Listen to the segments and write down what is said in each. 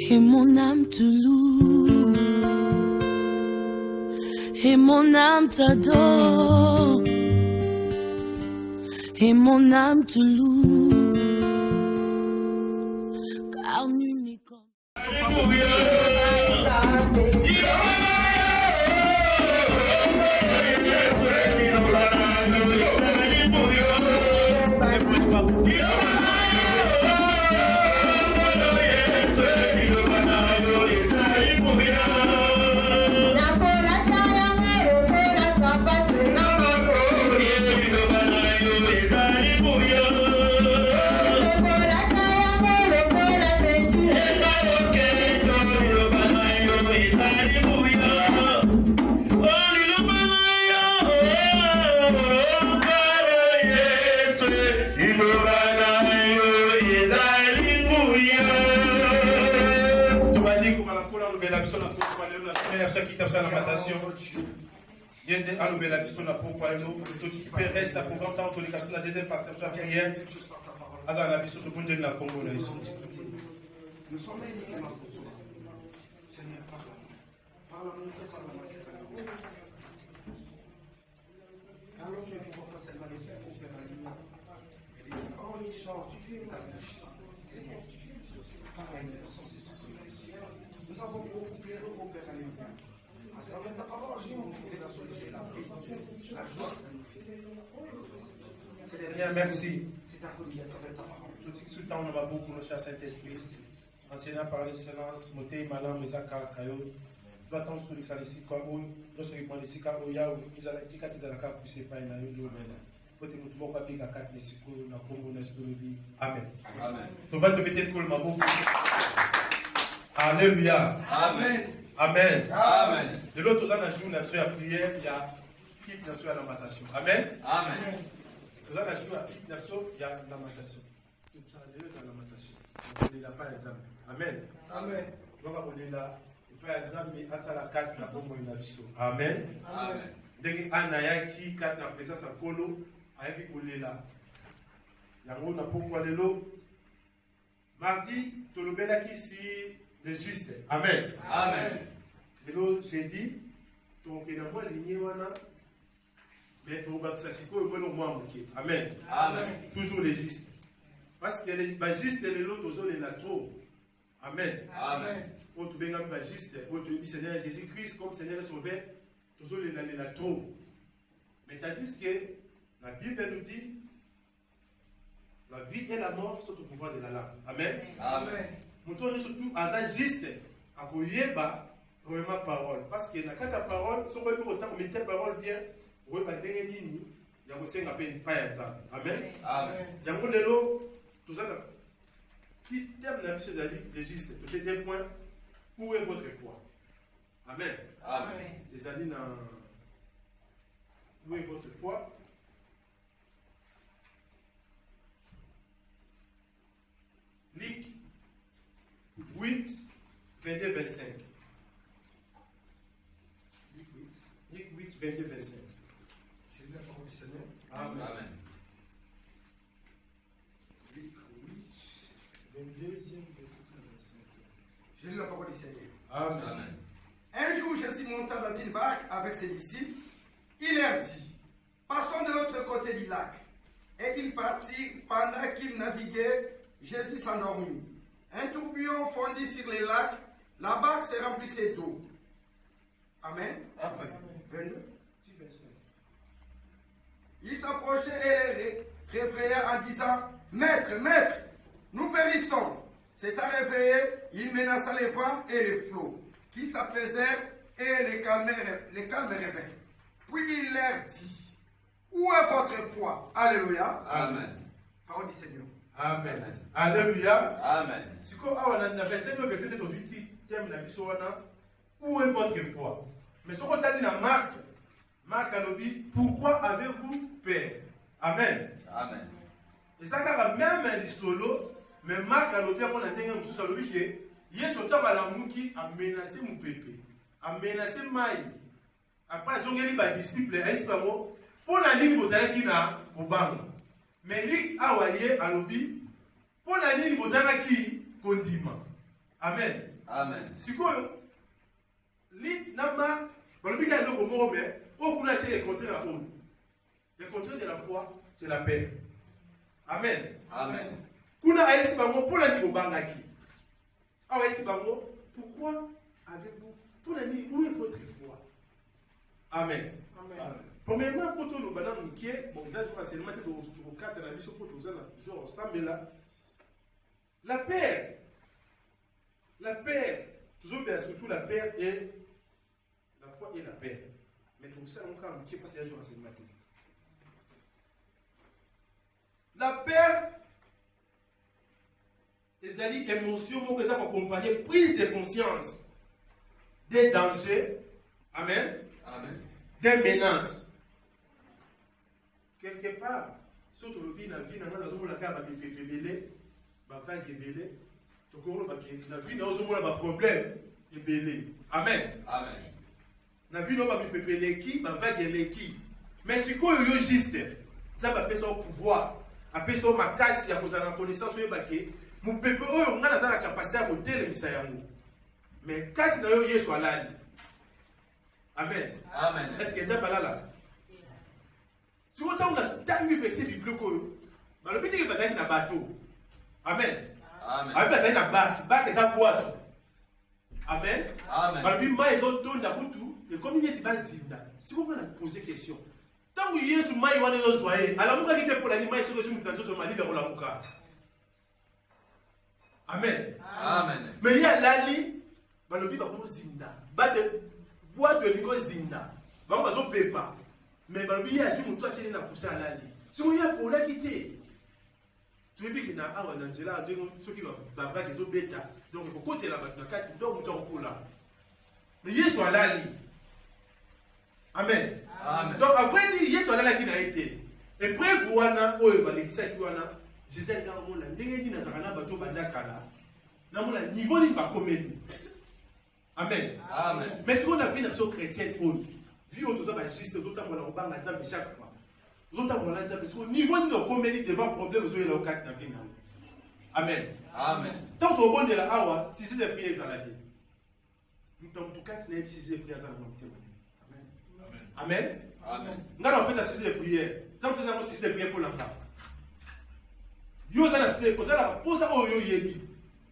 Et mon âme te loue, et mon âme t'adore, et mon âme te loue, car nul n'est comme... Reste pour longtemps la deuxième partie de la prière. Nous sommes uniquement Seigneur, parle à mon frère, parle à ma sœur. Car lorsque je ne vois pas seulement les yeux pour faire la lumière, et la parole qui sort, tu fais la bouche. Seigneur, tu fais pareil, nous avons beaucoup fait au Père à lumière. Parce qu'avec ta parole, Dieu, on fait la solution, la paix, la joie. Seigneur, merci. C'est ta conduite avec ta parole. Tout ce qui on va beaucoup le cher Saint-Esprit. Enseignant par l'excellence, Moté, Malam, Zaka, Kayo. Je vais attendre ce que ça ici, quoi, où, lorsque je prends ici, quoi, où il y a, ils ont la tika, ils ont la carte, puis c'est pas une année, peut-être que tout le monde va bien, la carte, les secours, la combo, la vie. Amen. Amen. Tu vas te mettre le col, ma boue. Alléluia. Amen. Amen. Amen. De l'autre, on a joué, on a fait la prière, il y a qui n'a fait la lamentation. Amen. Amen. Nous avons joué à qui n'a fait la lamentation. Tout ça, il y a la lamentation. On n'a pas l'examen. Amen. Amen. Donc, on est là. Il n'y a pas l'examen, mais à ça, la carte, la bombe, il a vu. Amen. Amen. Dès qu'il y a un qui, carte, la présence à Polo, avec qui on est là. Il y a un autre pour aller là. Mardi, tu le verras ici, le juste. Amen. Amen. Et là, j'ai dit, tu es dans la lignée, mais tu vas te faire Amen. Amen. Toujours les justes. Parce que les justes et les autres, ils sont trop. Amen. Amen. Autre bien comme juste, autre Seigneur Jésus-Christ comme Seigneur Sauveur, toujours les trop. Mais tandis que la Bible nous dit, la vie et la mort sont au pouvoir de la langue. Amen. Amen. Nous sommes surtout à ça juste, à Koyeba, premièrement parole. Parce que dans la parole, si on peut autant mettre parole bien, on va dire il y a aussi un appel pas exemple. Amen. Amen. Il y a un peu tout ça. Qui t'aime la vie, les justes, peut-être des points. Où est votre foi? Amen. Amen. Les amis, où est votre foi? Luc 8, 22, 25. Luc 8, 22, 25. Je lis la parole du Seigneur. Amen. Amen. Luc 8, 22, 25. Je lis la parole du Seigneur. Amen. Amen. Un jour, Jésus monta dans une barque avec ses disciples. Il leur dit, passons de l'autre côté du lac. Et ils partirent. Pendant qu'ils naviguaient, Jésus s'endormit. Un tourbillon fondit sur les lacs. La barque se remplissait d'eau. Amen. Amen. 22. Il s'approchait et les réveilla en disant, Maître, Maître, nous périssons. S'étant réveillé, il menaça les vents et les flots, qui s'apaisèrent et les calmes revinrent. Puis il leur dit, où est votre foi? Alléluia. Amen. Parole du Seigneur. Amen. Alléluia. Amen. Si on a un verset, le verset de ton outil, où est votre foi? Mais si on a dans Marc a dit, pourquoi avez-vous peur? Amen. Amen. Et ça, même les solos, mais Marc a dit, on a dit, que Yesu a menacé mon pépé, a menacé Maï. Après, ils ont dit, les disciples, pour la ligne, vous allez qui n'a au banc. Mais Luc a dit, pour la ligne, vous allez qui condiment. Amen. Amen. Sikoyo, lit na marque, le but est de vous mais au bout de les contraires à eux. Le contraire de la foi, c'est la paix. Amen. Amen. Kuna aesi bango pour la niveau bangaki. Ah aesi bango, pourquoi avez-vous pour la niveau où est votre foi? Amen. Amen. Premièrement, pour tout le monde qui est bon, ça je enseignement au 4 la mission pour tous genre ensemble là. La paix. La paix, toujours bien surtout la paix et la foi et la paix. Mais tout ça on quand qui est passé un jour enseignement. La paix, les émotions vont accompagner prise de conscience des dangers, amen, amen, des menaces. Quelque part, surtout le bien, la vie, la problème, amen. Amen. La vie, mais c'est quoi le juste? Ça va faire son pouvoir. Après ça, ma casse, il y a une connaissance sur le baquet. Mon peuple, on a la capacité à monter les messages. Mais quand il y a soit là. Amen. Amen. Est-ce qu'il y a pas là? Si on a tant de versets bibliques, le but est que ça un bateau. Amen. Amen. Amen. Ça une barque, ça boîte. Amen. Amen. Le but est que ça tout et comme il y a des bases, si vous me posez question. Tant que Yesu mai wana yozoaye alamuka kite pour l'animai soko sur mutanzo to mali dans la muka. Amen. Amen. Mais il y a lali balobi ba ko zinda bate boîte de lingo zinda ba ko zo pepa mais balobi ya sur mutu ateli na kusa lali so ya pour la quitter tu ebi kina awa na nzela ndenge soki ba va kezo beta donc ko côté la na kati donc mutu ko la mais Yesu alali. Amen. Amen. Donc après dire Yesu alala qui n'a été. Et bref wana oyo balekisa ki wana Jésus nga mona ndenge ni nazakana bato bandakala. Na mona niveau ni ba komeli. Amen. Amen. Mais si on a vu une action chrétienne on vie autour ba juste autant on a banga nzambe chaque fois. Autant on a nzambe so niveau ni komeli devant problème zo yela okati na vie na. Amen. Amen. Tant au bon de la awa si je de prière za la vie. Nous t'en tout cas c'est si je de prière za la vie. Amen. Amen. Nous allons faire ça de prière. Tant que nous avons de prière pour l'enfant. Yo ça la pour ça pour ça yo yebi.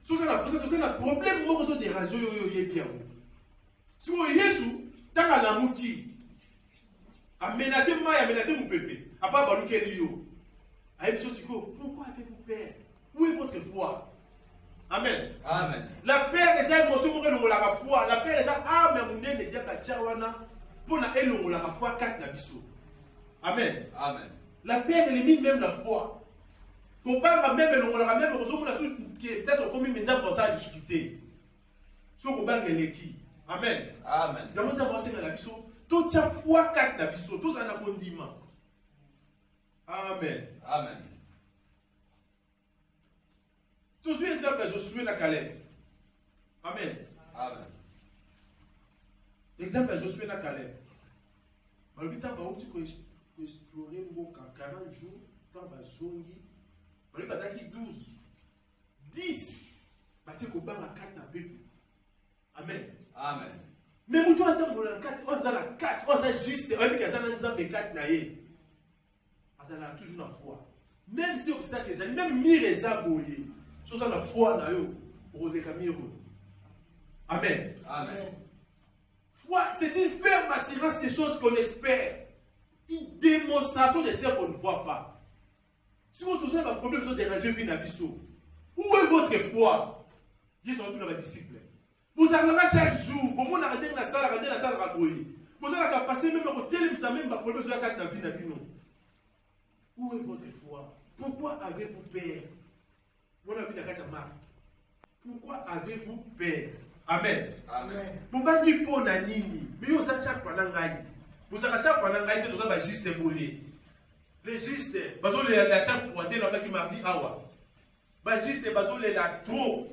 So ça la pour ça problème moi que dérange yo yebi. Si on Yesu tant à la muki a menacé moi a menacé mon bébé. A pas baluke liyo. Avec ce siko pourquoi avez-vous peur? Où est votre foi? Amen. Amen. La peur est ça émotion pour la foi. La peur est ça âme munene dia ka chawana. Pour la elongo la foi 4 na biso. Amen. Amen. La paix élimine même la foi. Qu'on parle même elongo la même raison pour la suite qui est peut-être comme une média pour ça discuter. So ko bang eleki. Amen. Amen. Donc ça va c'est la biso. Tout ça foi 4 na biso, tout ça na condiment. Amen. Amen. Tout ce exemple Josué na Caleb. Amen. Amen. Exemple Josué na Caleb. Malgré tant que tu explorer Mboka 40 jours, tant que zongi, malgré pas qui 12, 10, bâtir qu'on bat la 4 na peuple. Amen. Amen. Mais nous devons attendre la 4, on a la 4, on a juste, on a dit qu'il y a un exemple de 4 na ye. On a toujours la foi. Même si obstacle les amis, même mire les aboyés, sur ça la foi na yo, on décamire. Amen. Amen. Foi, c'est une ferme assurance des choses qu'on espère. Une démonstration de ce qu'on ne voit pas. Si vous avez un problème de déranger vie na biso, où est votre foi? Ils sont tous dans les disciples. Vous avez chaque jour, vous avez regardé la salle, vous avez passé même au tel ça même problème de la vie na bino. Où est votre foi? Pourquoi avez-vous peur? Vous avez vu la marque. Pourquoi avez-vous peur? Amen. Amen. Vous ne dites pas na nini, mais vous avez chaque fois l'engagé. Vous avez chaque fois l'engagé, vous avez juste boulé. Les justes, parce que la chaque fois, dès la qui m'a dit awa. Bah juste, parce que la trop.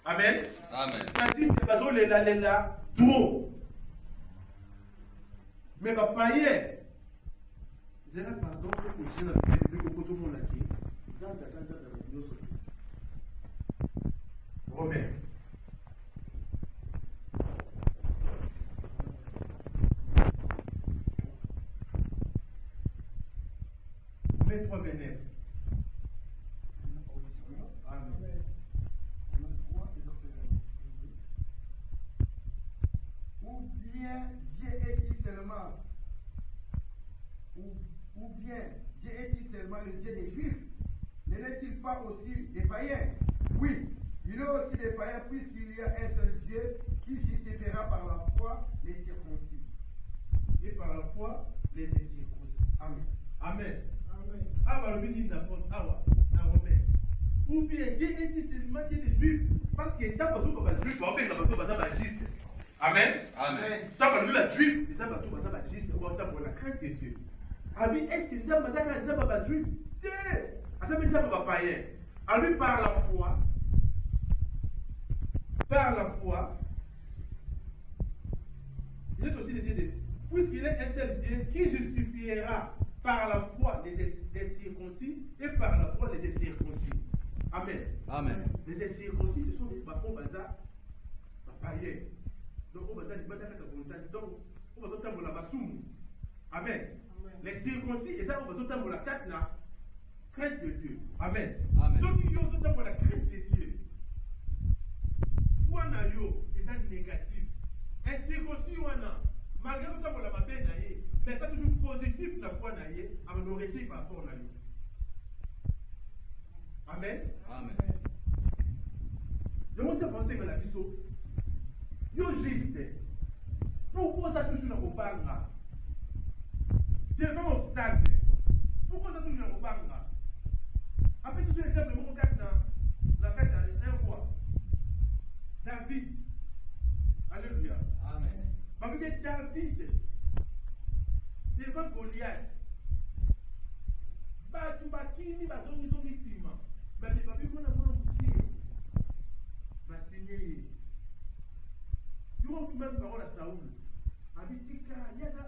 Amen. Amen. Bah juste, parce que la trop. Mais bah païen. Je n'ai pardon pour que je n'ai pas vu que tout le monde a dit. Romain. 3, 29. Amen. Ou bien Dieu est-il seulement le Dieu des Juifs? Ne l'est-il pas aussi des païens? Oui, il est aussi des païens, puisqu'il y a un seul Dieu qui justifiera par la foi les circoncis. Et par la foi les incirconcis. Amen. Amen. Ou bien Dieu est seulement Dieu des Juifs, parce que tant que vous êtes juif, vous êtes juste. Amen. Amen. Tant que vous êtes juif, vous êtes juste pour la crainte de Dieu. Abi, est-ce que Dieu est juif? Ça veut dire que païen. Abi, par la foi, il est aussi le Dieu de, puisqu'il est un seul Dieu qui justifiera par la foi les circoncis et par la foi les incirconcis. Amen. Amen. Les incirconcis, ce sont des bapons bazar, païens. Donc, on va dire Amen. Les circoncis, et ça, on va dire la crainte de Dieu. Amen. Ceux qui ont pour la crainte de Dieu, foi na yo, c'est négatif. Incirconcis, malgré tout ça, la mabé na ye, mais ça toujours positif na foi na ye, on le récit par rapport à yo. Amen. Amen. Je vais penser que la biso, yo juste. Pourquoi ça toujours dans vos banques? Devant obstacle. Pourquoi ça toujours dans vos banques? Après, c'est un exemple de mon cas dans la fête d'un roi. David. Alléluia. Amen. Parce que David, devant Goliath, batu bakini bazongi sima. Mais les papis qu'on a montré, m'a signé. Ils ont même parole à Saoul. Abitika, il y a ça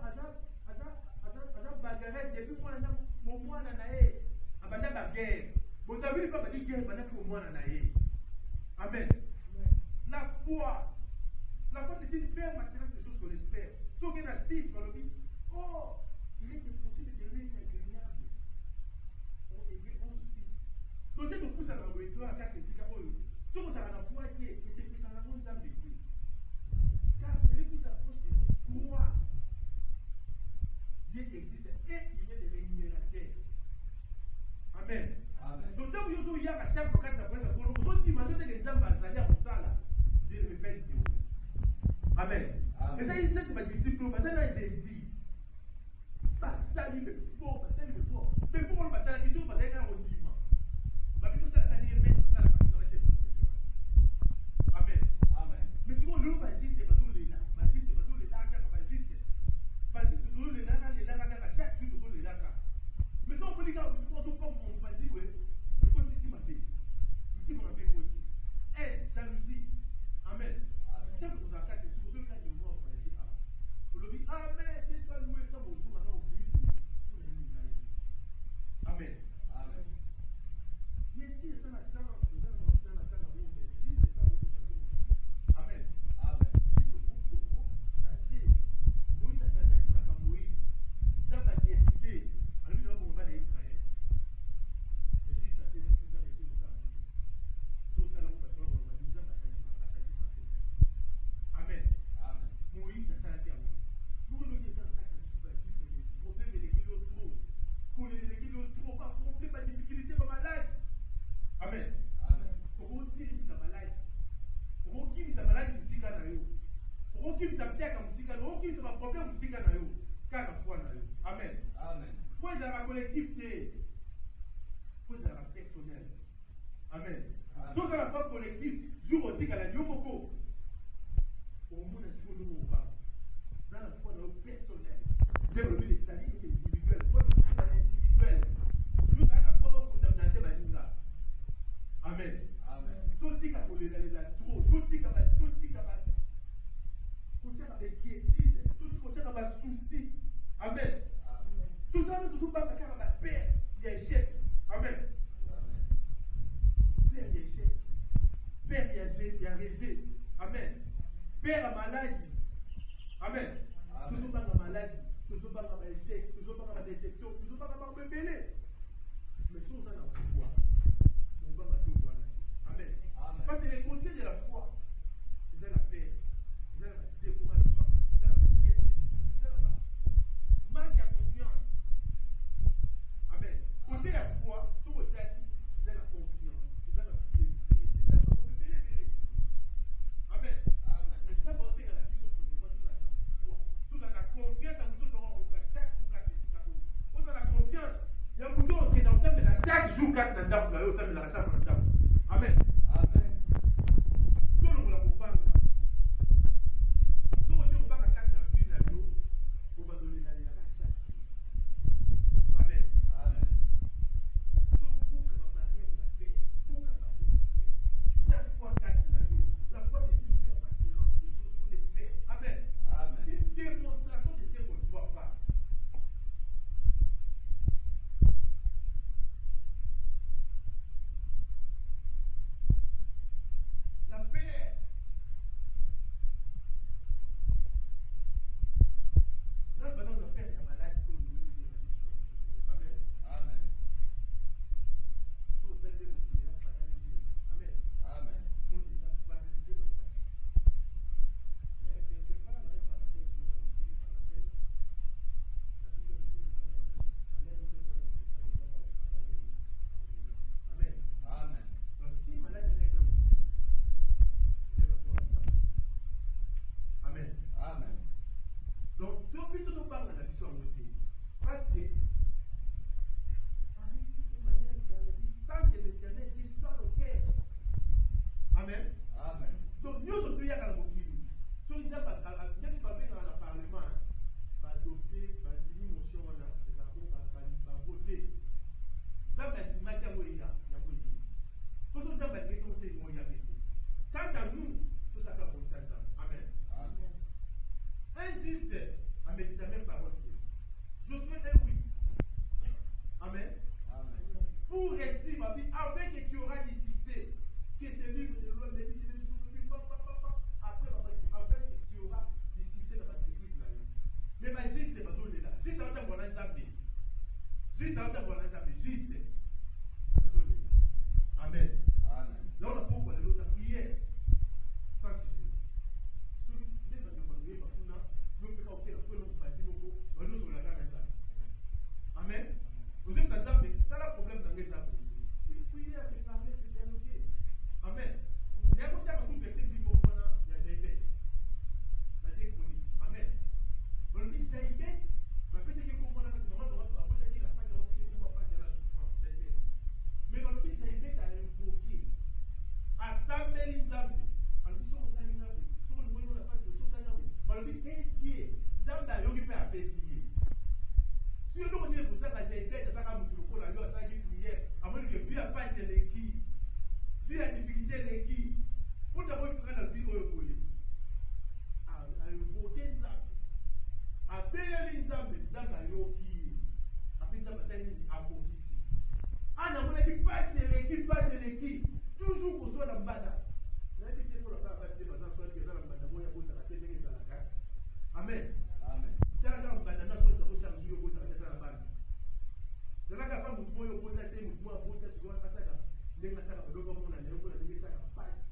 bagarre depuis mon mois nanae. Abanda ba guerre. Bon David pas dit guerre pendant que mon mois nanae. Amen. La foi c'est une ferme assurance des choses qu'on espère. Sauf qu'il y a 6 dans le vie. Oh, il est possible de devenir incroyable. On est 11-6. Donc dès que vous allez en voiture à 4 et 6 ans, si vous avez la foi qui est, et c'est que ça n'a pas de temps de vie. Car celui qui s'approche de vous croit. Dieu existe et il est le rémunérateur. Amen. Donc tant que vous avez à chaque fois que vous avez demandé que les gens vont s'allier à vous ça là, Dieu le fait. Amen. Et ça, il dit que ma disciple, parce que Jésus, pas ça, il me faut, pas ça, il me faut. Mais pour le passer la question, parce qu'il y a un rendiment. La plutôt ça, ça dit, mais ça, dans la question. Amen. Amen. Mais souvent, le magiste, c'est pas tout les là. Magiste, c'est pas tout les là, magiste. Magiste, c'est tout les là, chaque jour, tout les là. Mais ça, on peut dire, quand on prend mon padi, oui, le côté ici, ma vie. Le petit, mon vie, côté. Eh, jalousie. Amen. Chaque chose à quatre, c'est ce cas de moi, on va dire, on le dit, Amen, c'est ça, loué, ça, mon tour, maintenant, on dit, Amen. Amen. Mais si, ça n'a pas, Amen. Amen. Moïse a changé avec Moïse. Il a décidé, à lui, on va d'Israël. Mais si ça fait un peu de temps, tout ça, là, on va faire, on va dire, Amen. Amen. Moïse a s'arrêté à moi. Nous, on dit ça, le problème est les kilos trop. Pour les kilos trop, pas problème, pas difficulté, pas malade. Amen. Amen. Pour dire que ça malade. Pour dire que ça malade, c'est musique à nous. Pour dire que ça pique à musique à nous. Pour dire que ça problème, musique à nous. Car la foi à nous. Amen. Amen. Pour la collectivité. Pour la personnelle. Amen. Donc, la foi collective, jour aussi qu'à la Yomoko. Au monde est-ce que nous va. Dans la foi personnelle. J'ai revu les salis individuels. Foi individuelle. Nous avons la foi condamnée par nous là. Amen. Amen. Tout ce qui a collé là trop. Tout ce qui a quiétude. Tout ce qui a souci. Amen. Tout ça, nous ne pas faire la paix. Il y a échec. Amen. Père, il y a échec. Père, il y a rejet. Amen. Père, la maladie. Amen. Nous sommes pas la maladie. Nous sommes pas la échec. Nous sommes pas la déception. Nous sommes pas la bébé. Mais si on a la foi, on va battre au Amen. Amen. Parce que les côtés de la foi, c'est la paix, c'est la découragement, c'est la destruction, c'est la manque de confiance. Amen. Côté de la foi, tout le temps, c'est la confiance, c'est la défi, c'est la confiance. Amen. Mais ça va aussi dans la vie sur le monde, tout ça la confiance à tout le monde, chaque jour, vous avez la confiance. Il y a un bouton qui est dans le thème de chaque jour, quand vous avez au sein de la chaque jour. Amen. Amen. Tout le monde a pour parler. Tout le monde a pour parler à 4 ans, on va donner la chaque jour. Amen. Amen. Tout pour que la barrière de la paix, pour que la barrière de la paix, chaque fois 4 ans, la foi c'est une ferme assurance des choses qu'on espère. Amen. Amen. Une démonstration de ce qu'on ne voit pas. La paix. Là, maintenant, la paix est malade pour nous. Amen. Amen. Tout le temps, nous prions, paralysé. Amen. Amen. Nous devons paralysé dans la paix. Mais quelque part, on est paralysé, on est paralysé. La vie de Dieu est Amen. Amen. Donc, si malade est comme Amen. Amen. Donc, depuis ce qu'on parle de la vie sur la montée, parce que, avec toute manière, dans la vie, sans que l'éternel dise soit le cœur. Amen. Amen. Donc, nous sommes tous à la montée. Si on dit, il y a des papiers dans le Parlement, adopter, une motion, on a voté. Dans la matière, il y a voté. Pour ce temps, il y a voté. Quant à nous, tout ça va pour le temps. Amen. Amen. Injuste à méditer parole de Dieu. Josué 1:8. Amen. Amen. Pour réussir ma vie, afin que tu auras du succès, que ce livre de loi médite les jours de vie, après, afin que tu auras du succès dans ma église. Mais ma juste, c'est ma zone là. Juste en tant que ensemble. Juste en tant que ensemble. Juste. Amen. Amen. Là, on a pourquoi de l'autre prière. Sans sujet. Amen. Vous êtes en train de ça le problème dans les arbres. Il prier à se parler, c'est dialoguer. Amen. Il y a un côté à tout verset biblique, il y a Jaïbet. La déchronique. Amen. On dit Jaïbet, mais après c'est que comprendre la face, on va après dire la face, on va dire comment passer à la souffrance. Jaïbet. Mais on dit Jaïbet a invoqué à Samuel Nzambe. On dit son Samuel Nzambe. Sur le moment la face de son Samuel Nzambe. On dit Dieu, Nzambe a eu à apprécier. Si on dit que ça, j'ai été à ça, on a eu à ça qui prière. Avant que vu la face de l'équipe, vu la difficulté de l'équipe, pour d'abord prendre la vie au Yokoye. À invoquer Nzambe. À payer Nzambe, Nzambe a eu qui. Après Nzambe a eu à ici. Ah non, on a dit passe de l'équipe. Toujours qu'on soit dans le bada. On a dit que pour la faire passer, parce que soit dans le bada, moi, il y a beaucoup de télé et de la. Amen. Amen. C'est là qu'on va dans soit dans chaque jour pour la bande. C'est là qu'on va mouvement au bout de mouvement au bout de ce qu'on a ça. Les massacres de l'homme, on a les hommes, on a ça passe.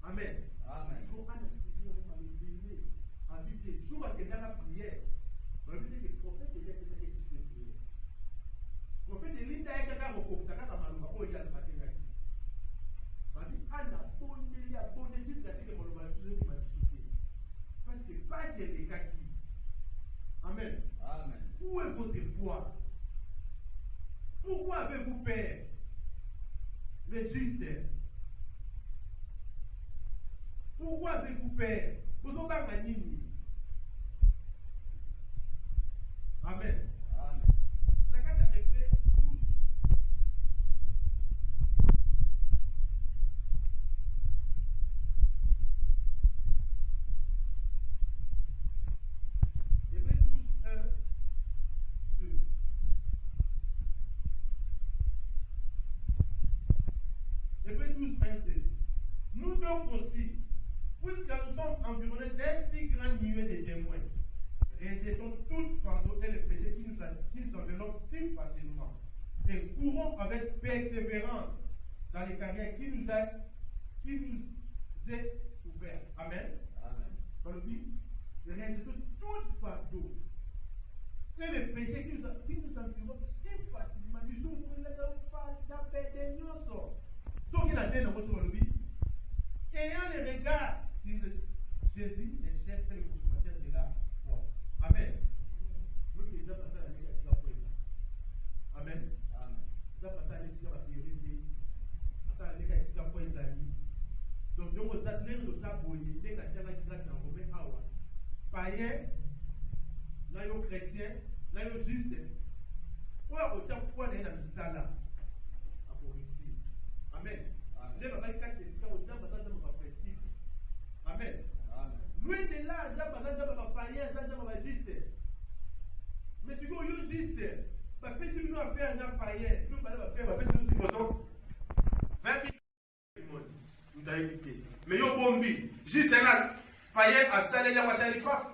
Amen. Amen. Il faut analyser, on va le prier. En vie des jours à dans la prière. On va dire que le prophète est là que c'est une prière. Le prophète est l'île d'ailleurs comme ça quand on va il y a le passé là. On dit Anna bonne jusqu'à ce que mon va se m'a soufflé. Parce que pas c'est les kaki. Amen. Amen. Où est votre foi? Pourquoi avez-vous peur? Les justes. Pourquoi avez-vous peur? Vous n'avez pas manini. Amen. Amen. La carte a fait 12. Hébreux 12, 1, 2. Hébreux 12, 1, 2. Nous donc aussi, puisque nous sommes environnés d'un si grand nuée de témoins, rejetons toute pardon et le péché qui nous enveloppe si facilement. et courons avec persévérance dans les carrières qui nous est ouvert. Amen. Dans le but, réalisons tout fardeau. Et les péchés qui nous entourent si facilement, nous ouvrons les pas d'appeler nous. Sauf qu'il a dit dans votre vie, ayant les regards sur Jésus, le chef et le consommateur de la foi. Amen. Nous qui avons passé la négative après ça. Amen. Nous avons passé la négative après ça. Passé la négative après ça. Donc, nous avons appelé le saboyer, les gars qui sont dans le Awa. Païen, nous chrétiens, nous justes. Pour autant de fois, nous avons mis ça là. Amen. Les mamans qui ont dit aux gens, ça ne va pas possible. Amen. Loin de là, ça ne va pas païen, ça ne va pas juste. Mais si vous êtes juste, bah si nous avons fait un païen, nous allons faire un peu de 20 000. Nous avons évité. Mais yo bombi, juste là, païen a salé la voiture de coiffe.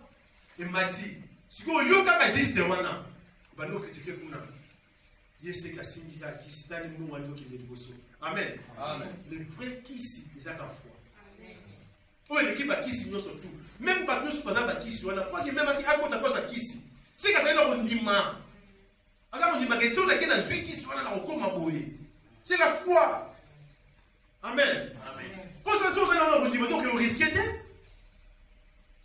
Il m'a dit, si vous êtes juste là, bah nous critiquons pour nous. Yes, c'est qui s'est allé nous voir qui est bosso. Amen. Le vrai qui s'y ils ont la foi. Oh, l'équipe a qui s'y nous surtout. Même pas nous par exemple qui s'y on a pas même à côté pas qui s'y. C'est que ça là on dit ma. Alors on dit ma question là qui dans qui s'y on a encore ma boye. C'est la foi. Amen. Pour ça chose là on dit mais donc on risque était.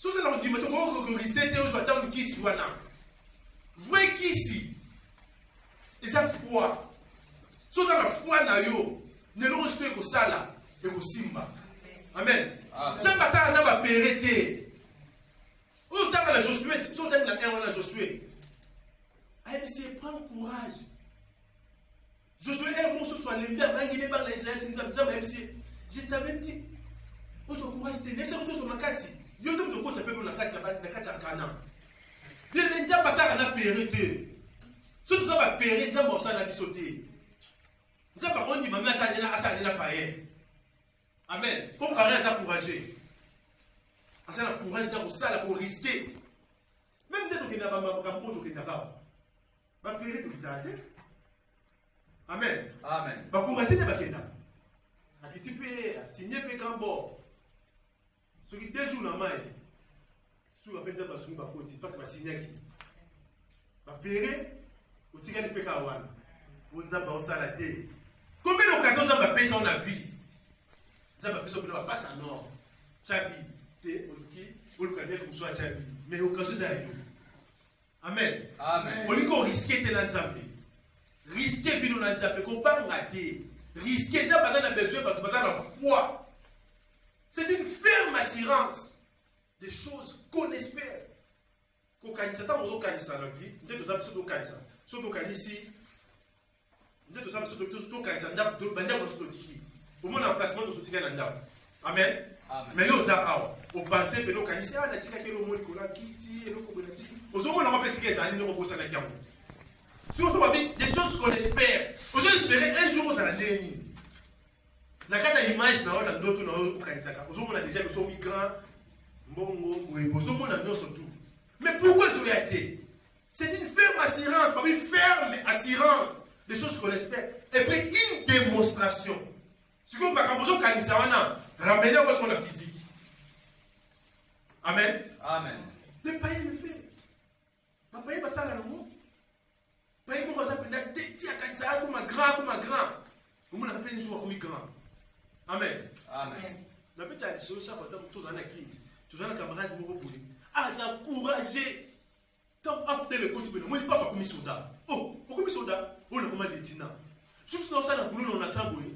Chose là on dit mais donc on risque était on soit dans qui s'y on a. Vrai qui s'y. Et sa foi. Chose la foi na yo. Ne le reçoit que ça là et que simba. Amen. Ça pas ça na va périté. Où t'as la Josué, si on t'aime la terre la Josué. Aïe c'est prends courage. Josué est bon soit les bien manguer par les Israéliens, c'est ça MC. Je t'avais dit on se courage c'est laisser retour sur ma casse. Yo dem de quoi ça peut pour la carte à Canaan. Il ne dit pas ça na périté. Si tu vas périr, tu vas mourir sans la sauter. Tu vas pas dire, maman, ça n'est pas païen. Amen. Pour parler à ça courageux. À ça, le courage d'avoir ça, pour risquer. Même dès que tu n'as pas de campo, tu n'as pas. Va périr, tu n'as pas. Amen. Va courager, tu n'as pas. À qui tu peux signer un grand bord. Sur les 2 jours, la main. Sur la peine de la soupe, parce que va signer qui. Va périr. Au tigre de Pékawan, on nous a balancé à la terre. Combien d'occasions nous avons payé dans la vie? Nous avons payé sur le passe en or. Chabi, t'es, on le connaît, il faut que Chabi. Mais l'occasion, c'est à Dieu. Amen. On dit qu'on risquait de l'ensemble. Risquer de vivre dans l'ensemble, qu'on ne pas rater. Risquer de pas besoin de besoin de foi. C'est une ferme assurance des choses qu'on espère. Qu'on gagne ça, on gagne ça dans la vie. Nous devons absolument gagner ça. Sauf qu'on gagne ici, nous devons absolument gagner ça. Nous devons absolument au moins l'emplacement de ce tigre là. Amen. Mais nous avons pensé que nous gagnons ici. Ah, la tigre qui est le mot Nicolas qui tire, le coconatique. Au moins, on va faire ce qu'il y a. Nous avons pensé à la gamme. Si on va dire des choses qu'on espère, on va espérer un jour ça la génie. La carte d'image, nous avons d'autres nous gagnons ça. Au moins, on a déjà que son migrant, bongo, au moins, on a nous surtout. Mais pourquoi ça a été? C'est une ferme assurance, une ferme assurance des choses qu'on espère. Et puis une démonstration. Si vous avez besoin de ramener à ce qu'on a physique. Amen. Le païen le fait. Le païen va ça là le mot. Le païen va ça comme un grand. Vous m'avez appelé un jour comme un grand. Amen. La petite chose, ça va être tous en acquis. Tous en camarade pour vous. Ah, ça encouragé. Quand on a fait le côté, on ne peut pas faire comme soldat. Oh, pourquoi comme soldat? On a vraiment des lieutenants. Juste dans ça, on a travaillé.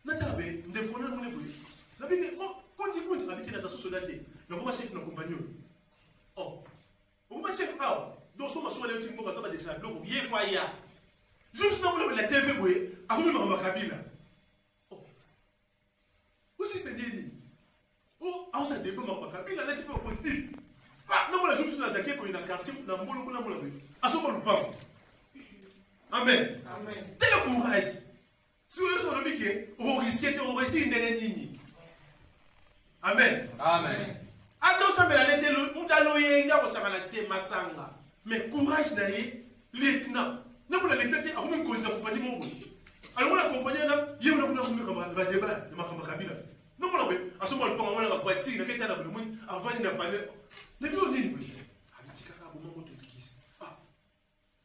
On a travaillé, on a travaillé, on a travaillé. On a dit, oh, quand on a habité dans sa société, on a chef dans la compagnie. Oh, on a chef, donc on a sur les outils, on a déjà donc il y a foyer. Juste dans la TV, on a mis Kabila. Oh, aussi c'est dit. Oh, on s'est développé Kabila, on a dit pas possible. Ah, non, je me suis attaqué pour une quartier, dans mon boulot, à ce moment-là. Amen. Tel courage. Si vous êtes sur le biquet, vous risquez de réussir une dernière. Amen. Ah non, ça me l'a été, on a l'oyenga, on s'en a été, massanga. Mais courage d'aller, lieutenant. Non, pour la lecture, avant même qu'on s'accompagne mon goût. Alors, on accompagne là, il y a un débat de ma cabine. Non, on a à ce moment-là, on a voiture, il y a quelqu'un avant, il n'a pas de. Mais nous, on dit,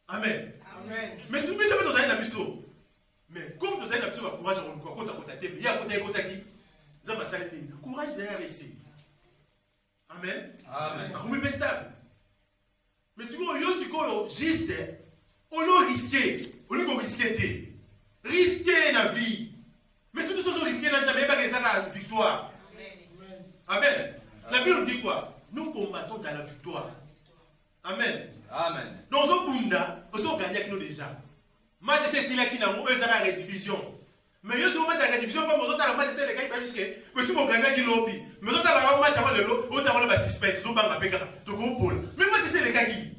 amen. Amen. Mais si vous savez, vous avez la mission. Mais comme vous avez la mission, courage à vous contacter. Il y a un côté qui. Vous avez la courage derrière ici. Amen. Amen. Vous me stable. Mais si vous avez juste, on l'a risqué. On l'a risqué. Risquer la vie. Mais si nous sommes risqués, nous n'avons pas la victoire. Amen. La Bible nous dit quoi? Nous combattons dans la victoire. Amen. Amen. Donc, nous avons gagné avec nous déjà. Match c'est celui qui n'a pas eu la rediffusion. Mais je suis au match de la rediffusion, pas besoin de la match c'est le gars qui va jusqu'à. Mais si vous gagnez qui lobby. Mais vous avez un match avant le lot, vous avez un suspense, vous avez un pékin. Donc, vous pouvez. Mais match c'est le gars qui.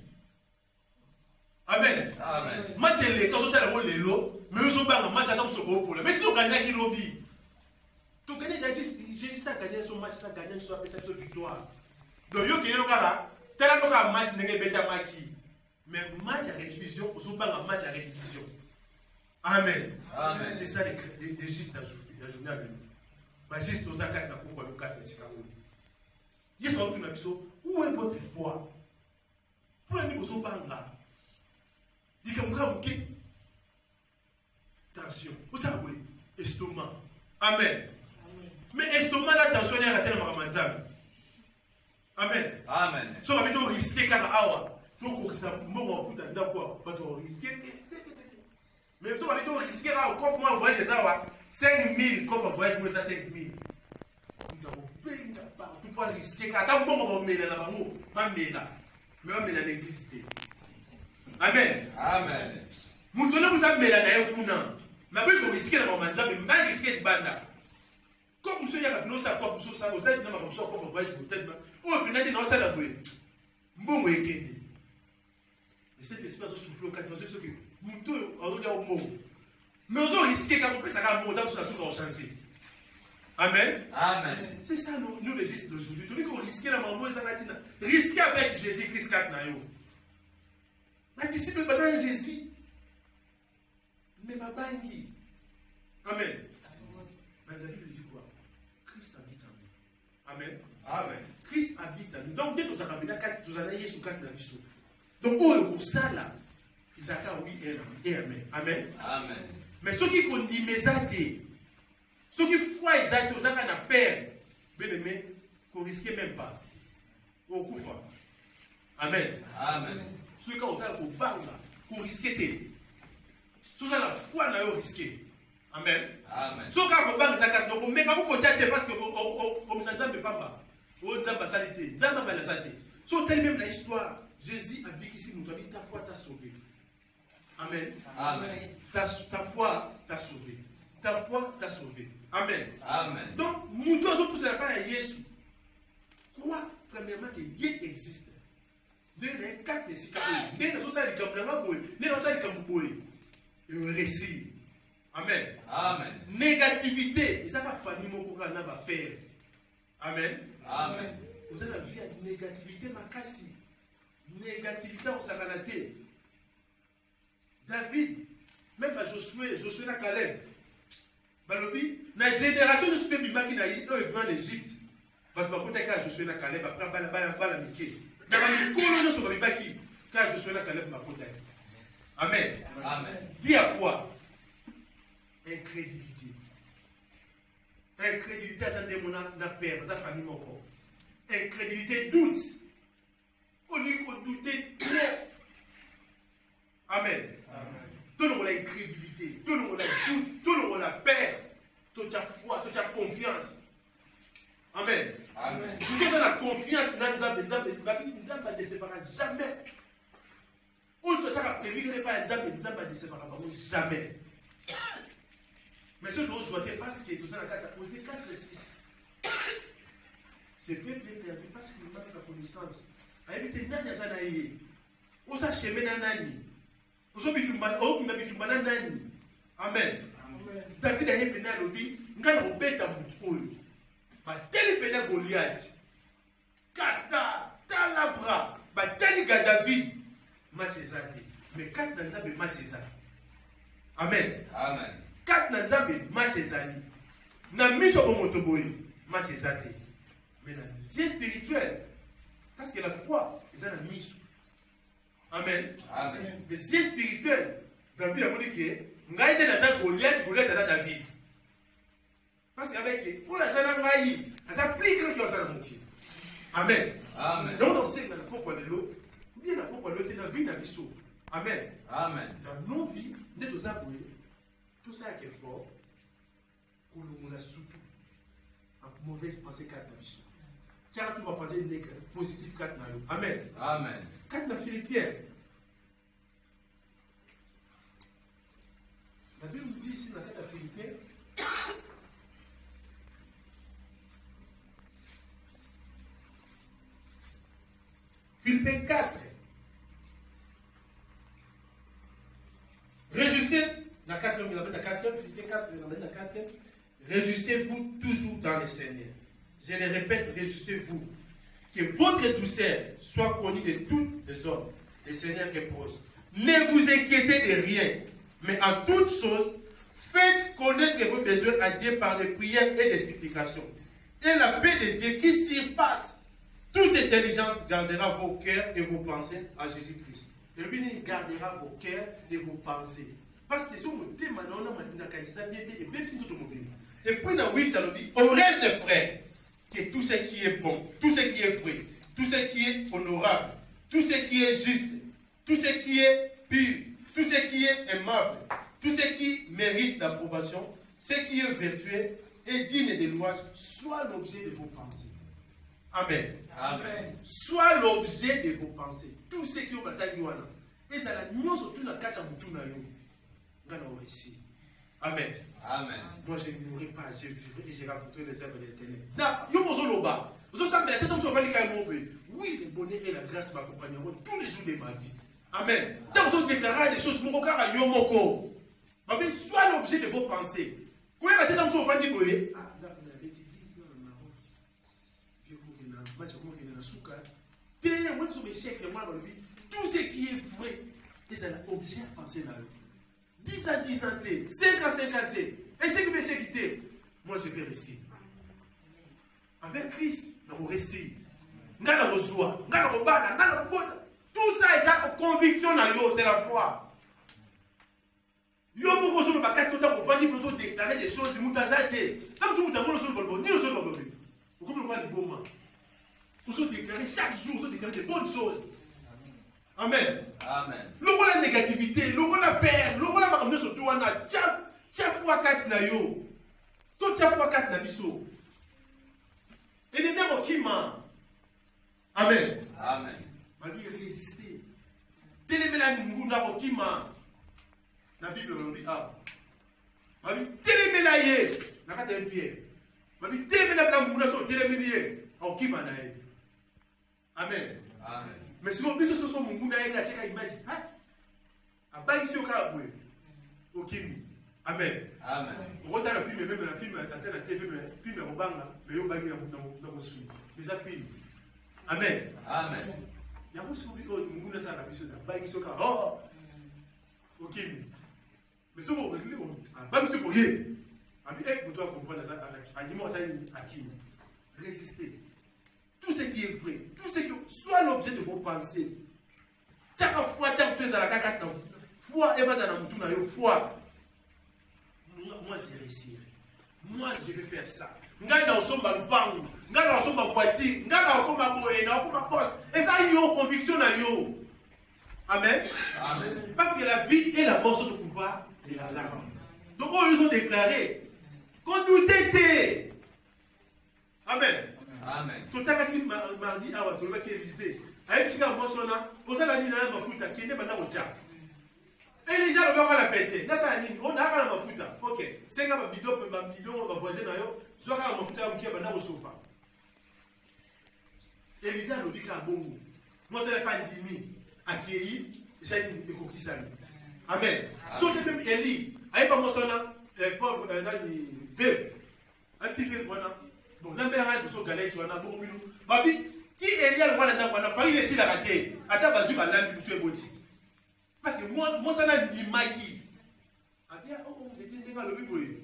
Amen. Amen. Match c'est le gars qui a le lot, mais vous avez un match à vous pouvez. Mais si vous gagnez qui lobby. Tu gagnes, Jésus a gagné son match, ça a gagné son victoire. Donc, vous avez un tel un match n'est pas marqué. Mais match à rediffusion, vous avez un match à rediffusion. Amen. Amen. C'est ça les gestes à journée. Les gestes aux actes n'a pas le cas de Sikaou. Yes, on tourne à l'eau. Où est votre foi? Pour les niveaux sont pas là. Dis comme ça, ok. Attention. Vous savez, estomac. Amen. Mais estomac, là, attention, il y a la telle Maramanzam. Amen. Amen. So, on va risquer car awa. Donc, ça moment fout d'accord. On va risquer. Mais si on va risquer là, comme moi, voyage des awa, 5 000, comme on voyage, moi, ça 5 000. Nous avons payé la part. Tu peux risquer car tant bon, on va mettre là, pas mettre là. Mais on va mettre là l'électricité. Amen. Amen. Nous donnons nous mettre là, d'ailleurs, pour nous. Mais puis, on risque là, on va pas risquer de banda. Comme monsieur Yaga, nous savons quoi, monsieur Sabo, vous êtes dans ma fonction, comme on voyage, peut-être. Oh, puis, on a dit, non, ça l'a brûlé. Bon, oui, et cette espèce de souffle au 14 ce que nous on dit au mot. Mais on a risqué quand on peut ça monter sur la soupe en changer. Amen. Amen. C'est ça nous les gestes d'aujourd'hui. Tout qu'on risquer la maman et ça latina. Risquer avec Jésus-Christ 4 nayo. La disciple pas dans Jésus. Mais ma bangi. Amen. Mais la Bible dit quoi? Christ habite en nous. Amen. Amen. Christ habite en nous. Donc dès que vous avez 4 vous allez Jésus 4 dans l'issue. Donc, pour ça, là, ils ont oui et amen. Amen. Amen. Mais ceux qui condamnent mes actes, ceux qui font les actes, ils ont la peur. Bien aimé, qu'on ne risque même pas. Au coup fort. Amen. Amen. Ceux qui ont la banga, qu'on risque pas. Ceux qui ont la foi, ils ont risqué. Amen. Amen. Ceux qui ont la banga, donc, mais quand vous continuez, parce que comme ça, ne peut pas. Vous avez la salité. Vous avez la salité. Sur telle même l'histoire. Jésus a dit ici, nous avons dit ta foi t'a sauvé. Amen. Amen. Ta foi t'a sauvé. Ta foi t'a sauvé. Amen. Amen. Donc, nous devons pousser la parole à Jésus. Crois, premièrement, que Dieu existe. Dieu n'est qu'un des citoyens. Dieu n'est pas un récit. Amen. Amen. Négativité. Et ça va faire mon programme n'a pas peur. Amen. Amen. Vous avez la vie à négativité, ma casse. Négativité au Sakanaté. David, même à Josué n'a Caleb. Balobi, la génération de ce que Bimaki n'a eu, eux, dans l'Égypte. Josué n'a Caleb, après, Bala Miké. Dans la Mikolo, nous sommes Bimaki, car Josué n'a Caleb, ma côté. Amen. Amen. Dis à quoi? Incrédulité. Incrédulité, ça démon n'a peur, ça famille mon corps. Incrédulité, doute. On dit qu'on doutait trop. Amen. Tout le monde a incrédulité, tout le monde a doute, tout le monde a peur, toute la foi, toute la confiance. Amen. Amen. Tout la confiance dans Nzambe, Nzambe ne décevra jamais. On ne se sera prévenu pas Nzambe ne décevra jamais. Mais ce que je souhaite, parce que tout ça a posé 4 et 6. C'est peuple perdu parce qu'il manque la connaissance. Aïe, nani azana yé. Osa chemin nani. Oso bitumba nani. Amen. David a yé pena lobi. Ngana obeta mutu. Ba teli pena Goliath. Casta, talabra. Ba teli ga David. Match ezate. Mais quatre dans le match est ça. Amen. Amen. Quatre dans le match est ça. Na mise au motoboy match est ça. Mais la vie spirituelle, parce que la foi, c'est la mise. Amen. Amen. Les yeux spirituels, dans la vie, on dit que nous avons des Goliath dans la vie. Parce qu'avec pour la salle, ça applique quand on s'en moque. Amen. Amen. Donc, on sait que dans pourquoi de l'eau, bien dans pourquoi l'eau est dans la vie, dans la vie. Amen. Amen. Dans nos vies, nous devons avouer tout ça qui est fort, qu'on nous a surtout en mauvaise pensée quatre dans la vie. Car tu vas penser une positive quatre dans la vie. Amen. Amen. Quatre dans Philippiens. La Bible nous dit ici dans la carte à Philippiens, Philippiens 4. Réjustez, la 4e, Philippiens 4, la 4e. Réjustez-vous toujours dans le Seigneur. Je le répète, réjustez-vous. Que votre douceur soit connue de tous les hommes. Le Seigneur est proche. Ne vous inquiétez de rien, mais en toutes choses, faites connaître vos besoins à Dieu par des prières et des supplications. Et la paix de Dieu qui surpasse toute intelligence gardera vos cœurs et vos pensées à Jésus-Christ. Et lui, il gardera vos cœurs et vos pensées. Parce que si on me dit maintenant, on a et même si tout le monde. Et puis dans 8, ça nous dit, au reste des frères, que tout ce qui est bon, tout ce qui est vrai, tout ce qui est honorable, tout ce qui est juste, tout ce qui est pur, tout ce qui est aimable, tout ce qui mérite l'approbation, ce qui est vertueux et digne de louange, soit l'objet de vos pensées. Amen. Amen. Soit l'objet de vos pensées. Tout ce qui est au bataille, et ça la nuance surtout dans le cadre de la ici. Amen. Amen. Moi, je ne mourrai pas, je vivrai et je rencontrerai les œuvres de l'Éternel. Oui, le bonheur et la grâce m'accompagneront tous les jours de ma vie. Amen. Tant que vous déclarez des choses, soit l'objet de vos pensées. Quand vous avez dit, tout ce qui est vrai, c'est un objet à penser dans le 10 à 10 ans, 5 à 5 ans, échec, moi je vais réussir. Avec Christ, nous réussir. Nous reçoit, tout ça est la conviction, c'est la foi. Yo mo ko so ba ka tota ko vandi ko déclarer des choses mutazate. Comme si mutamolo so bolbo, ni so bolbo. Vous comme le voir les bons moments. Vous so déclarer chaque jour, vous déclarer des bonnes choses. Amen. Amen. Le voilà la négativité, le voilà la peur, le voilà makamno so to wana tia fois 4 na yo. To tia fois 4 na biso. Et les gens qui m'a. Amen. Amen. Malgré résister. Télémela ngunda ko m'a. La Bible nous dit ah. Mabi télémela yé. Na kata Pierre. Mabi télémela bla ngunda so télémelié. Au qui m'a naé. Amen. Amen. Mais si on dit que ce sont mon ngunda yé la cheka image. Ah. Abali si o ka bwe. Au kimi. Amen. Amen. On regarde le film, même la film, la TV, le film Robanga, mais on va dire dans le film. Mais ça film. Amen. Amen. Il y a beaucoup de choses qui sont dans la mission. Il y a oh, ok. Mais si vous regardez, pas monsieur pour y. Vous devez comprendre ça. Animaux, ça à qui résister. Tout ce qui est vrai, tout ce qui soit l'objet de vos pensées. Chaque fois que tu es à la cacate, foi et va dans la moutouna, foi. Moi, je vais réussir. Moi, je vais faire ça. Ngai na osomba lupangu, ngai na osomba voiture, ngai na okoma boye, na okoma poste. Et ça, il y a une conviction na yo. Amen. Amen. Parce que la vie et la mort sont au pouvoir de la langue. Donc, ils ont déclaré qu'on doutait. Amen. Amen. Tout à l'heure, mardi, avant, tout le monde qui est lisé. Avec ce qu'il y a mentionné, pour ça, la ligne a un mafuta qui n'est pas dans le chat. Elisa le va la péter. Là ça nini? On a la mafuta. OK. C'est comme bidon on va voisin na yo. Zo ka mafuta mkia bana osopa. Elisa le dit ka bongo. Moi c'est pas ndimi. Akei, j'ai une ekokisani. Amen. So te même Eli, ayi pas mosona pauvre nani bébé. Asi fait voilà. Bon, na mbela ngani so galais so na bongo bilu. Babi, ti Elia le wala na wana fa ile si la raté. Ata bazu ba lambi musu eboti. Parce que moi ça n'a ni maki. Ah bien, on était dans le bible.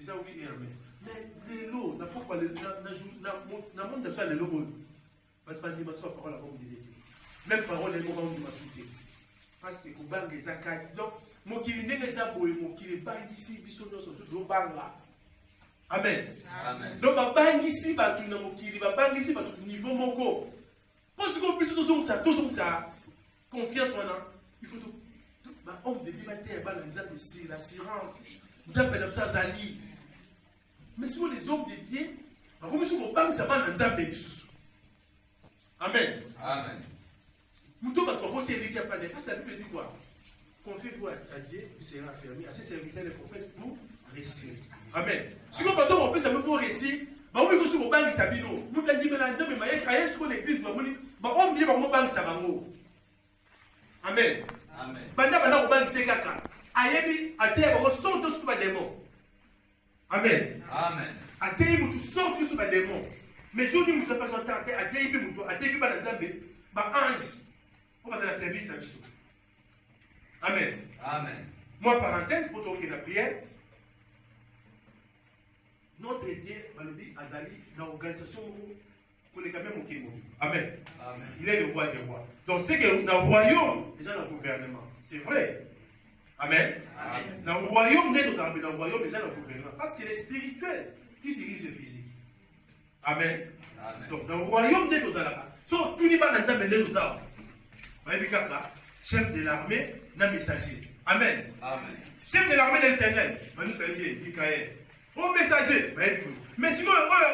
Ils ont oui et amen. Mais les lots, n'importe quoi, dans monde de ça, les lots, pas de dimension à parole à comme disait. Même parole, les moments de ma souté. Parce que vous bang les akats. Donc, mon qui n'est pas zaboué, mon qui est bang ici, bisonno sont tous au bang là. Amen. Amen. Donc, ma bang ici, bah, tout mon qui va bang ici, bah, tout niveau mon co. Parce qu'on puisse tous ça, confiance maintenant. Il faut tout. Bah, homme de liberté, bah, nous avons aussi l'assurance. Nous avons ça, Zali. Mais sur les hommes de Dieu, bah, comme si on bang, ça va nous avons des sous. Amen. Amen. Nous devons être aussi éduqués à parler. Parce que la Bible dit quoi? Confiez-vous à Dieu, il sera affermi. À ses serviteurs, les prophètes, pour réussir. Amen. Si on peut on peut savoir pour réussir, bah oui, vous bang ça bino. Nous t'avons dit mais là, mais maïe, quand est-ce qu'on église, bah on dit bah on bang ça bango. Amen. Amen. Banda on bang c'est kaka. Ayebi ateye bango sont tous sous démon. Amen. Amen. Ateye mutu sont tous sous démon. Mais je dis mutu pas son temps ateye bi mutu ateye bi ba nzambe ba ange. On va faire le service à Bissou. Amen. Amen. Moi, parenthèse, pour toquer la prière, notre Dieu, Malobi Azali, dans l'organisation, pour les caméras, Amen. Amen. Il est le roi des rois. Donc, c'est que dans le royaume, déjà dans le gouvernement. C'est vrai. Amen. Amen. Dans le royaume, dans le royaume, déjà dans le gouvernement. Parce que c'est spirituel qui dirige le physique. Amen. Amen. Donc, dans le royaume, dans le so, tout n'est pas dans le chef de l'armée, n'a messager. Amen. Amen. Chef de l'armée de l'Éternel, nous savons bien, Mikaël. Au messager, mais sinon,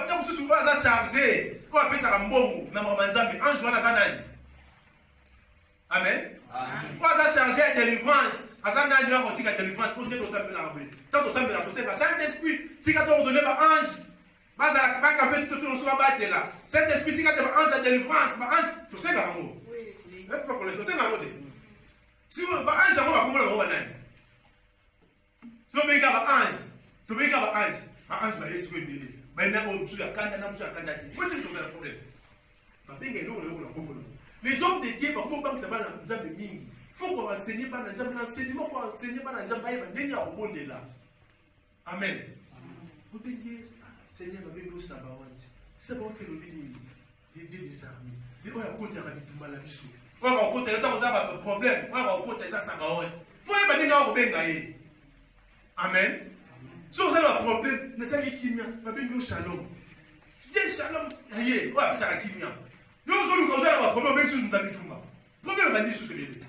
quand vous souvent chargé, on appelle ça un bon mot, en jouant à Zanani. Amen. Amen. On a chargé à délivrance. À Zanani, on a dit à délivrance, pour dire que ça me l'a rappelé. Tant que ça me l'a rappelé, c'est Saint-Esprit, si quand on donne un ange, vas à la campagne, tout le monde soit battu là. Saint-Esprit, si quand on a un ange à délivrance, ange, tout ça, c'est un mot. Même pas pour les choses, c'est un mot. Si on va ange, on va comprendre le mot. Si on veut un ange, tu veux un ange va y être béni. Maintenant, on a problème. Les hommes de Dieu, comment on ça va dans les hommes de Ming. Il faut qu'on enseigne pas dans les hommes d'enseignement, il faut enseigner pas dans les hommes de là. Amen. Vous pouvez dire, Seigneur, ma béni au Sabaoth. Sabaoth est le béni. Les dieux des armées. Les gens qui ont côté à la bisou. On va côté, le temps où ça va un problème. On va côté ça, Sabaoth. Il faut que les gens aient Amen. Si vous avez un problème, ne savez qui m'a béni au shalom. Dieu shalom, aïe, ouais, ça a qui m'a. Nous avons un problème, même si nous avons un problème, on dit sous les deux.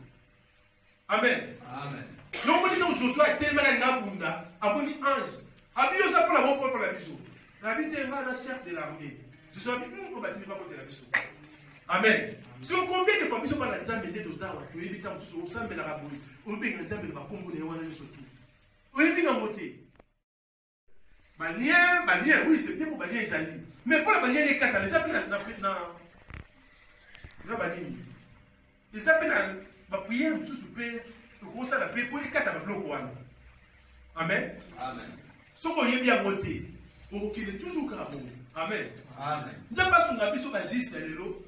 Amen. Amen. Donc, on dit que Joshua est tellement un bunda, un bon ange. Habillez ça pour la bonne pour la bisou. La vie est mal la chef de l'armée. Je suis habillé, on va dire pas contre la bisou. Amen. Si on combien de fois, bisou par la nzambe des deux arbres, tu évites un sous au sein de la raboui, on peut y nzambe va combo les ouanes surtout. On évite un moté. Balien, oui, c'est bien pour Balien et Zali. Mais pour la Balien, les quatre, les appels dans la Balien. Les appels dans la prière, nous souper, nous commençons à la paix pour les quatre avec le roi. Amen. Amen. Ce qu'on y est bien voté, pour qu'il est toujours carreau. Amen. Amen. Nous avons pas son avis sur la giste de l'eau.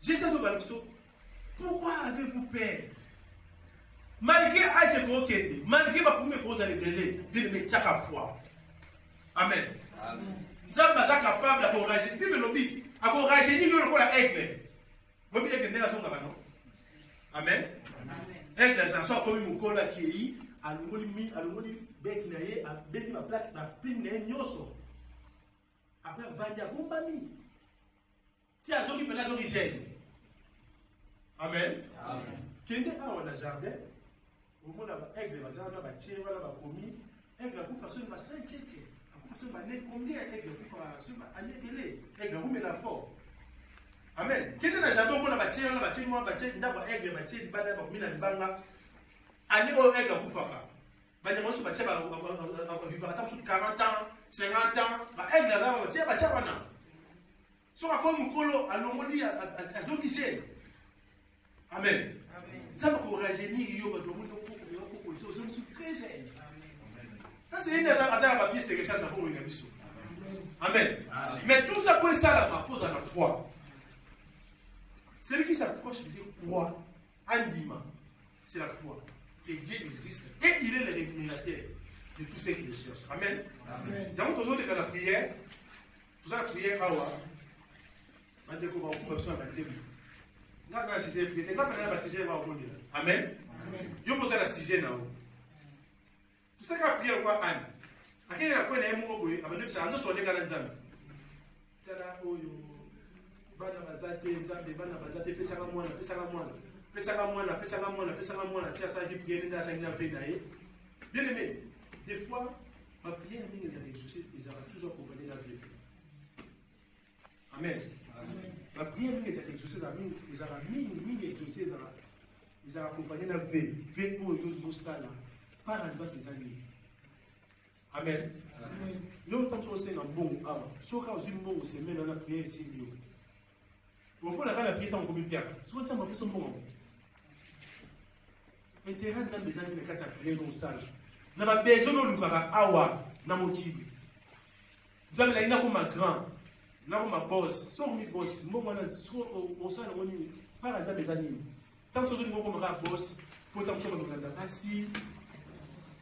J'ai ça sur la pourquoi avez-vous peur? Malgré l'âge que vous avez, malgré ma première cause à l'édélé, de mettre chaque fois. Amen. Nous sommes capables d'encourager. Puis le lobby, encourager nous le la aigle. Vous voyez que nous sommes là. Amen. Aigle, ça soit comme mon collègue qui est à l'omoli, bec naïe, à bec ma plaque, ma prime naïe, nyoso. Après, va dire, bon, bami. Tiens, à ceux qui me l'ont origine. Amen. Amen. Kende a on a jardin. Au moins, la aigle, la zara, la tienne, la commis. Aigle, la coup façon de ma 5 quelques. La coup façon de ma nez, combien aigle, la coup façon de ma année délai. Aigle, vous met la fort. Amen. Kende na jardin, on a bâti, moi, bâti, d'abord aigle, bâti, bada, mina, banga. Année, on aigle, la coup façon. Bada, moi, bâti, vivre à temps sur 40 ans, 50 ans. Aigle, la zara, bâti, bâti, bana. Sur un comme Mukolo, à l'omoli, à Zokishen. Amen. Ça va encourager ni yo, je suis très jeune. Ça, c'est une des pièces de recherche à vous. Amen. Mais tout ça pour ça, la pose à la foi. Celui qui s'approche de quoi? Andima, c'est la foi. que Dieu existe et il est le rémunérateur de tous ceux qui le cherchent. Amen. Donc, aujourd'hui, dans la prière, tout ça, la prière, Amen. Yo posa la sujet na o. Tout ça ka prière quoi an. Akene na kwa na emu boye, abane bisa ando so le kala nzambe. Tala oyo. Bana bazate nzambe, bana bazate pesa ka mwana, pesa ka mwana. Pesa ka mwana, pesa ka mwana, pesa ka mwana, tia ça qui prière nda ça nda fait naé. Bien aimé, des fois ma prière mingi za exaucer, ils ont toujours accompagné la vie. Amen. La prière mingi za exaucer la mingi, ils ont mingi exaucer za ils ont accompagné la vie. Vie pour nous sala. Par exemple, les amis. Amen. Nous sommes aussi dans bon avant. Sauf quand une bonne semaine dans la prière ici. Pourquoi la prière tant comme une pierre? Souvent ça m'a fait son bon. Intérêt dans les amis de quatre prières dans salle. N'a pas besoin de nous faire awa na mokibi. Nous avons là comme grand, na comme boss. Sauf mi boss. Moi moi au salle on dit par exemple les amis. Tant que nous comme boss, pour tant que nous avons assis,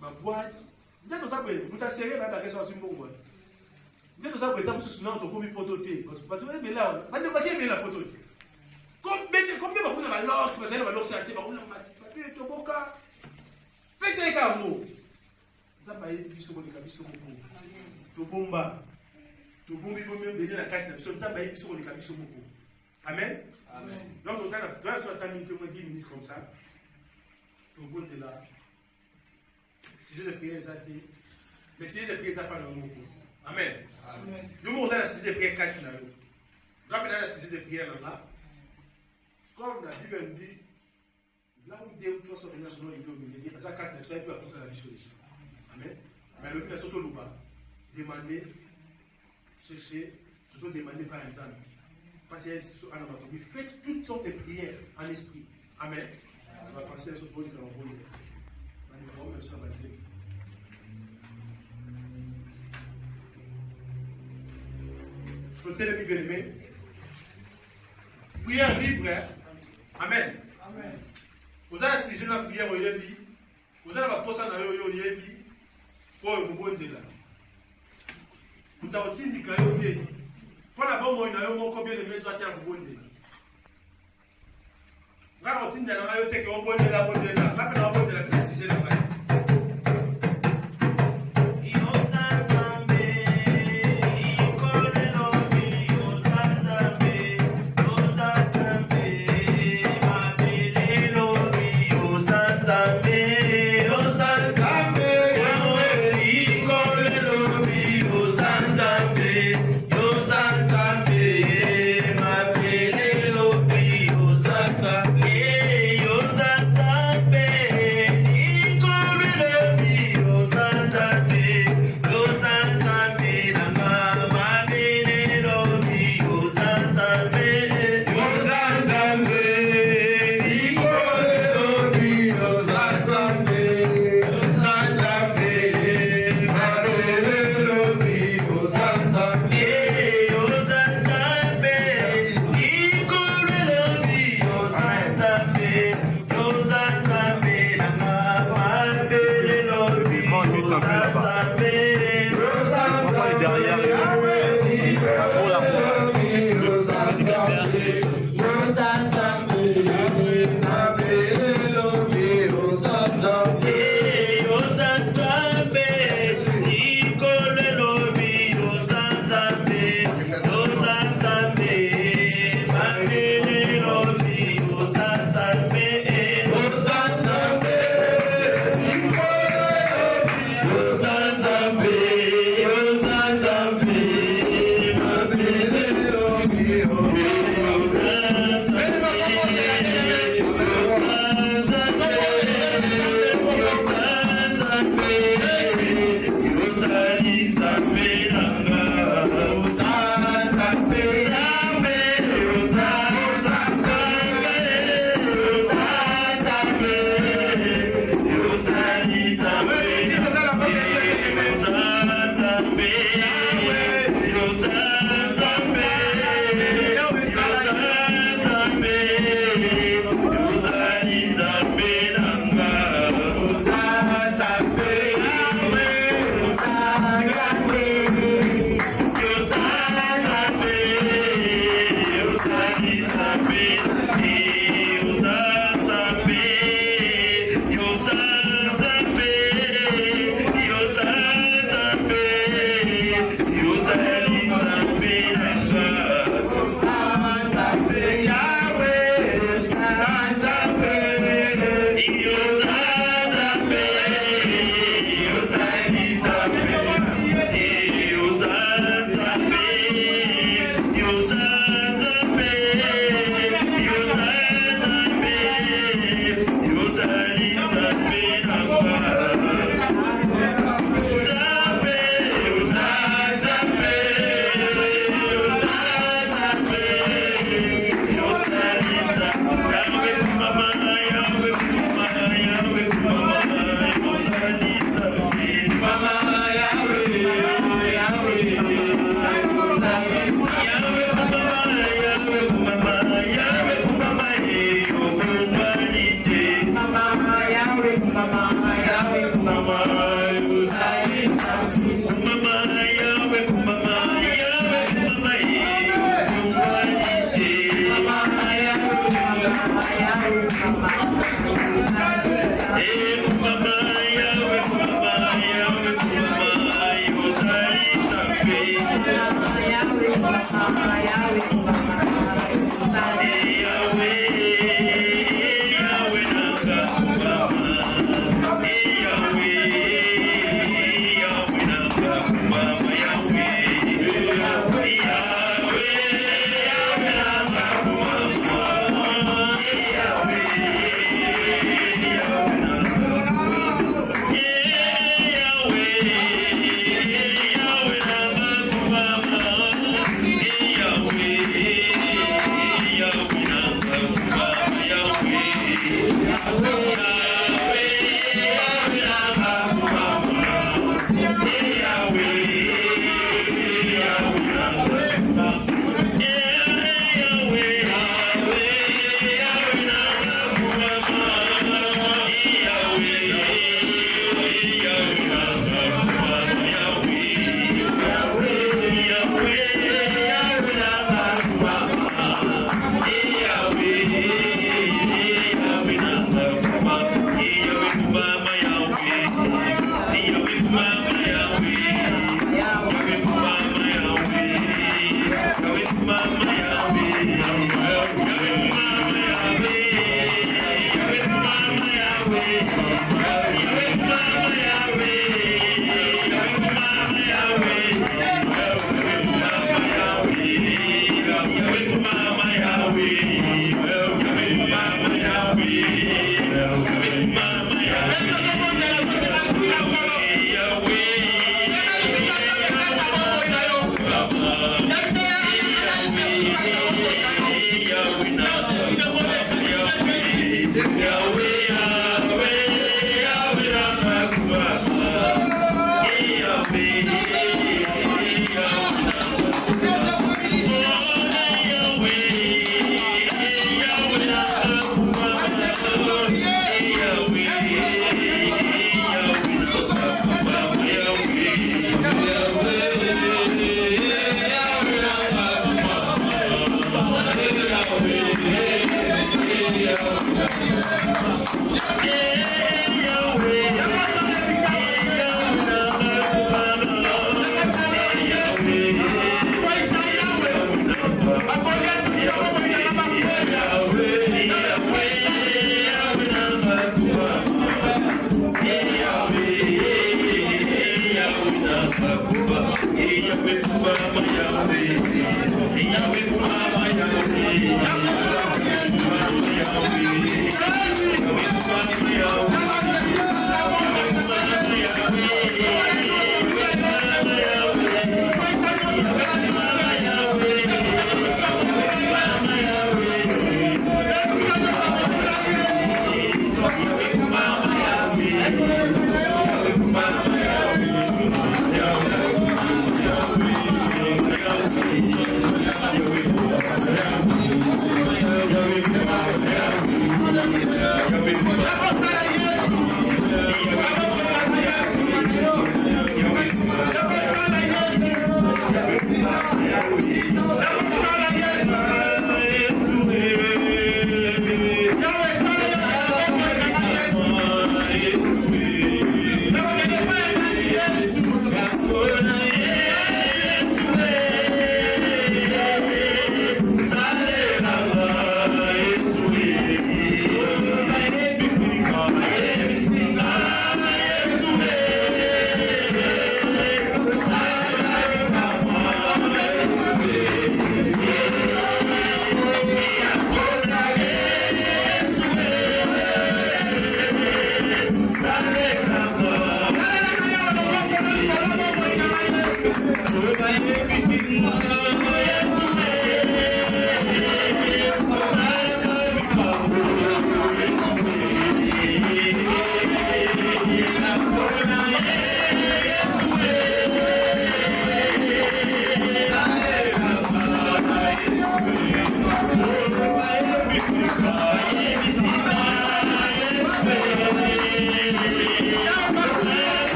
ma boîte. Dès que ça peut, vous t'as serré la baguette sur une bombe. Dès que ça peut, tant que ce soit comme pototé, parce que pas tout mais là, pas de baguette mais la pototé. Combien vous avez l'or, vous avez l'or c'est vous avez tout boca. Pèse un mot. Ça va être biso de kabiso moko. To bomba. To bombi bombi venir la carte, ça va être biso de kabiso moko. Amen. Amen. Donc, on a 10 minutes comme ça. Au bout de là, si j'ai des prières, mais si j'ai des prières, pas dans le mot. Amen. Amen. Nous, on a la sujet de prière 4 là. Rappelez la sujet de prière là. Comme la Bible dit, là où Dieu doit se réunir sur nos idées, parce que 4 ça peut apporter la vie sur les gens. Amen. Mais le plus surtout, demander, chercher, toujours demander par exemple. Parce que faites toutes sortes de prières en esprit. Amen. On va passer à ce point de l'envoi. Côté bien aimé. Prière libre. Amen. Amen. Vous avez si je la prière au Yebi. Vous avez la poste à Yo Yebi. Pour vous voir de là. Vous avez dit que vous avez pour la bonne moyenne, combien de maisons à terre vous voulez? Quand on dit que vous avez dit que vous avez la bonne de la, rappelez la bonne de la précision de la main. Yo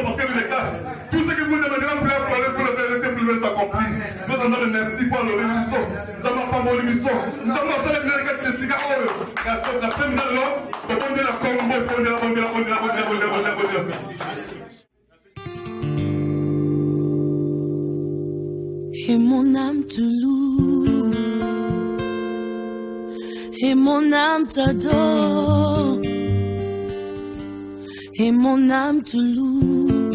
parce que les gars, tout ce que vous demandez là, vous le faire, vous le s'accomplir. Nous allons merci pour le rémission. Nous allons pas mon émission. Nous allons faire les gars de cigares. La première là, on va la combo, Et mon âme te loue, et mon âme t'adore, et mon âme te loue,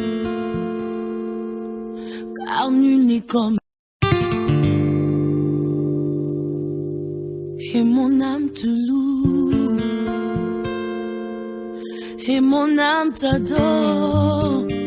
car nul n'est comme. Et mon âme te loue, et mon âme t'adore.